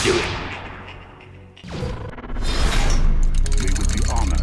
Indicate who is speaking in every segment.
Speaker 1: Let's do it.
Speaker 2: We would be honored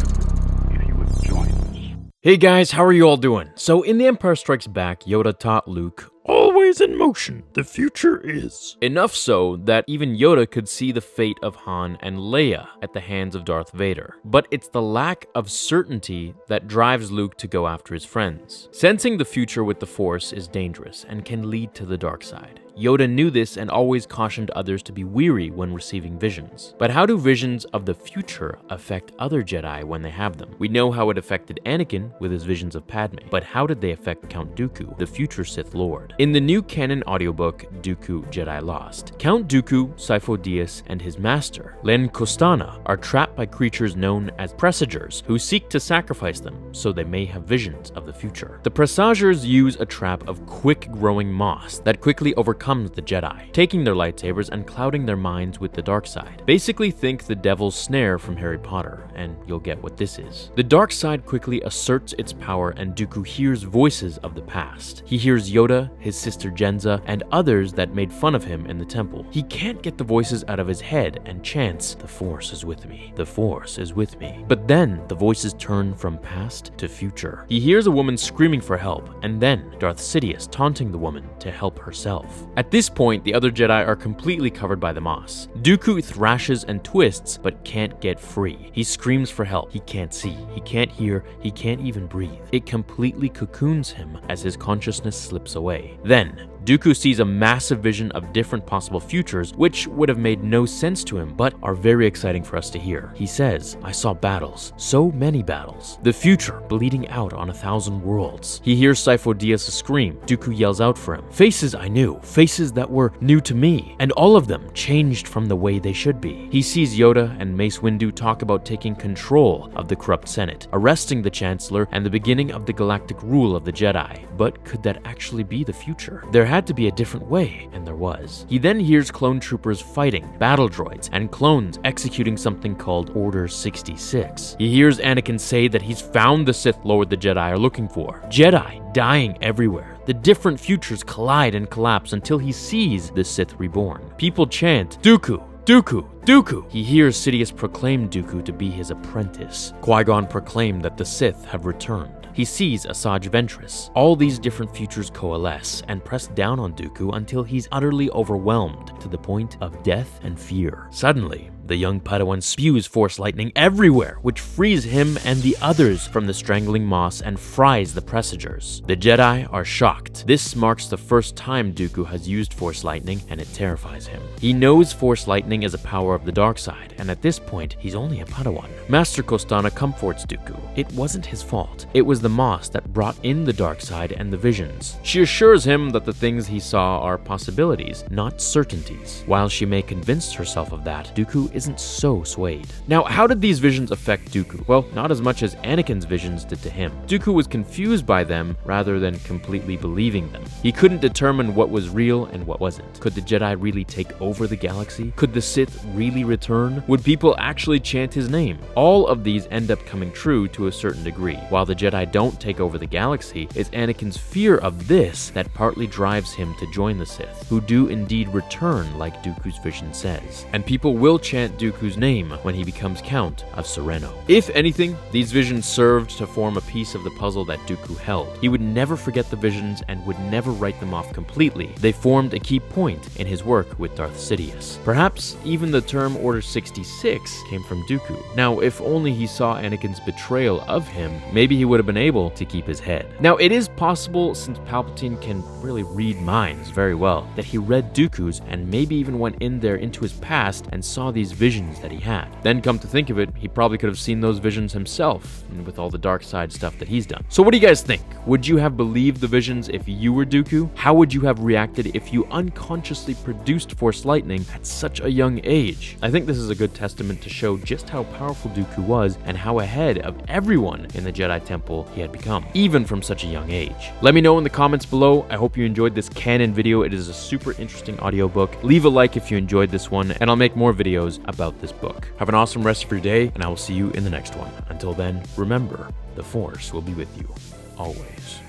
Speaker 2: if you would join us.
Speaker 1: Hey guys, how are you all doing? So in The Empire Strikes Back, Yoda taught Luke, always in motion, the future is. Enough so that even Yoda could see the fate of Han and Leia at the hands of Darth Vader. But it's the lack of certainty that drives Luke to go after his friends. Sensing the future with the Force is dangerous and can lead to the dark side. Yoda knew this and always cautioned others to be wary when receiving visions. But how do visions of the future affect other Jedi when they have them? We know how it affected Anakin with his visions of Padme, but how did they affect Count Dooku, the future Sith Lord? In the new canon audiobook, Dooku, Jedi Lost, Count Dooku, Sifo Dyas, and his master, Len Kostana, are trapped by creatures known as presagers, who seek to sacrifice them so they may have visions of the future. The presagers use a trap of quick-growing moss that quickly overcomes the Jedi, taking their lightsabers and clouding their minds with the dark side. Basically think the Devil's Snare from Harry Potter, and you'll get what this is. The dark side quickly asserts its power and Dooku hears voices of the past. He hears Yoda, his sister Jenza, and others that made fun of him in the temple. He can't get the voices out of his head and chants, "The Force is with me, the Force is with me." But then the voices turn from past to future. He hears a woman screaming for help, and then Darth Sidious taunting the woman to help herself. At this point, the other Jedi are completely covered by the moss. Dooku thrashes and twists, but can't get free. He screams for help. He can't see, he can't hear, he can't even breathe. It completely cocoons him as his consciousness slips away. Then, Dooku sees a massive vision of different possible futures, which would have made no sense to him, but are very exciting for us to hear. He says, "I saw battles, so many battles. The future bleeding out on 1,000 worlds." He hears Sifo Dyas scream. Dooku yells out for him. "Faces I knew, faces that were new to me, and all of them changed from the way they should be." He sees Yoda and Mace Windu talk about taking control of the corrupt Senate, arresting the Chancellor, and the beginning of the galactic rule of the Jedi. But could that actually be the future? There had to be a different way, and there was. He then hears clone troopers fighting, battle droids, and clones executing something called Order 66. He hears Anakin say that he's found the Sith Lord the Jedi are looking for. Jedi dying everywhere. The different futures collide and collapse until he sees the Sith reborn. People chant, "Dooku! Dooku! Dooku!" He hears Sidious proclaim Dooku to be his apprentice. Qui-Gon proclaimed that the Sith have returned. He sees Asajj Ventress. All these different futures coalesce and press down on Dooku until he's utterly overwhelmed to the point of death and fear. Suddenly, the young Padawan spews Force lightning everywhere, which frees him and the others from the strangling moss and fries the presagers. The Jedi are shocked. This marks the first time Dooku has used Force lightning, and it terrifies him. He knows Force lightning is a power of the dark side, and at this point, he's only a Padawan. Master Kostana comforts Dooku. It wasn't his fault. It was the moss that brought in the dark side and the visions. She assures him that the things he saw are possibilities, not certainties. While she may convince herself of that, Dooku isn't so swayed. Now, how did these visions affect Dooku? Well, not as much as Anakin's visions did to him. Dooku was confused by them rather than completely believing them. He couldn't determine what was real and what wasn't. Could the Jedi really take over the galaxy? Could the Sith really return? Would people actually chant his name? All of these end up coming true to a certain degree. While the Jedi don't take over the galaxy, it's Anakin's fear of this that partly drives him to join the Sith, who do indeed return like Dooku's vision says. And people will chant Dooku's name when he becomes Count of Sereno. If anything, these visions served to form a piece of the puzzle that Dooku held. He would never forget the visions and would never write them off completely. They formed a key point in his work with Darth Sidious. Perhaps even the term Order 66 came from Dooku. Now, if only he saw Anakin's betrayal of him, maybe he would have been able to keep his head. Now, it is possible, since Palpatine can really read minds very well, that he read Dooku's and maybe even went in there into his past and saw these visions that he had. Then come to think of it, he probably could have seen those visions himself, and with all the dark side stuff that he's done. So what do you guys think? Would you have believed the visions if you were Dooku? How would you have reacted if you unconsciously produced Force lightning at such a young age? I think this is a good testament to show just how powerful Dooku was and how ahead of everyone in the Jedi Temple he had become, even from such a young age. Let me know in the comments below. I hope you enjoyed this canon video. It is a super interesting audiobook. Leave a like if you enjoyed this one, and I'll make more videos about this book. Have an awesome rest of your day, and I will see you in the next one. Until then, remember, the Force will be with you, always.